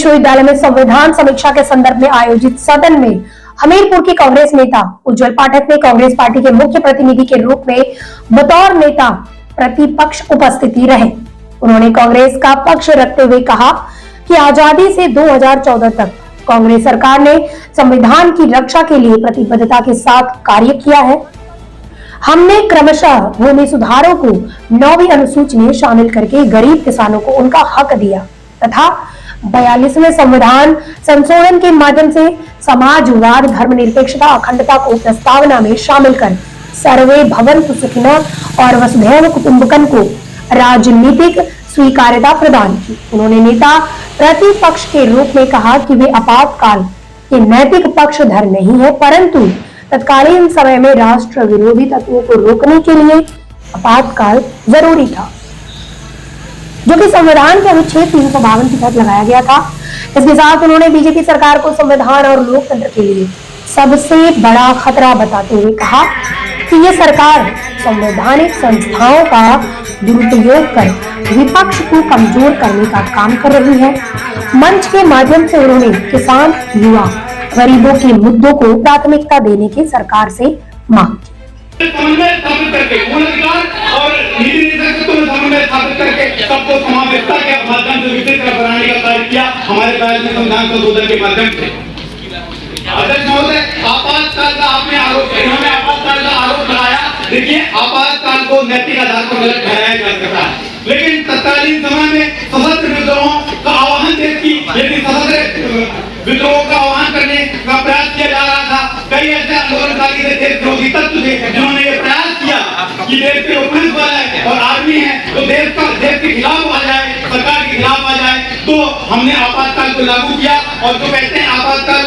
विश्वविद्यालय में संविधान समीक्षा के संदर्भ में आयोजित सदन में हमीरपुर की कांग्रेस नेता उज्जवल पाठक ने कांग्रेस पार्टी के मुख्य प्रतिनिधि के रूप में बतौर नेता प्रतिपक्ष उपस्थिति रहे। उन्होंने कांग्रेस का पक्ष रखते हुए कहा कि आजादी से 2014 तक कांग्रेस सरकार ने संविधान की रक्षा के लिए प्रतिबद्धता के साथ कार्य किया है। हमने क्रमशः भूमि सुधारों को 9वीं अनुसूची में शामिल करके गरीब किसानों को उनका हक दिया तथा 42वें संविधान संशोधन के माध्यम से समाजवाद, धर्मनिरपेक्षता, अखंडता को प्रस्तावना में शामिल कर सर्वे भवन्तु सुखिनः और वसुधैव कुटुंबकम को राजनीतिक स्वीकार्यता प्रदान की। उन्होंने नेता प्रतिपक्ष के रूप में कहा कि वे आपातकाल के नैतिक पक्षधर नहीं है, परंतु तत्कालीन समय में राष्ट्र विरोधी तत्वों को रोकने के लिए आपातकाल जरूरी था, जो कि संविधान के अनुच्छेद 352 के तहत लगाया गया था। इसके साथ उन्होंने बीजेपी सरकार को संविधान और लोकतंत्र के लिए सबसे बड़ा खतरा बताते हुए कहा कि ये सरकार संवैधानिक संस्थाओं का दुरुपयोग कर विपक्ष को कमजोर करने का काम कर रही है। मंच के माध्यम से उन्होंने किसान, युवा, गरीबों के मुद्दों को प्राथमिकता देने की सरकार से मांग की। समन्वय स्थापित करके मूल अधिकार और नीति निर्देशकों में समन्वय स्थापित करके सबको समावेशता के माध्यम से विकसित बनाने का कार्य किया हमारे राज्य में संविधान संशोधन के माध्यम से। अध्यक्ष महोदय, आपातकाल का आपने आरोप इन्होंने आपातकाल का आरोप लगाया। देखिए, आपातकाल को नैतिक आधार पर गलत ठहराया जा सकता है, लेकिन तत्कालीन समय में सशस्त्र विद्रोहों का आह्वान देश की यदि सशस्त्र विद्रोह का आह्वान करने का प्रयास किया जा रहा था, कई ऐसे आंदोलनकारी थे, देश विरोधी तत्व थे जिन्होंने ये प्रयास किया कि देश के पुलिस बल है और आर्मी है तो देश के खिलाफ आ जाए, सरकार के खिलाफ आ जाए, तो हमने आपातकाल को लागू किया। और जो कहते हैं आपातकाल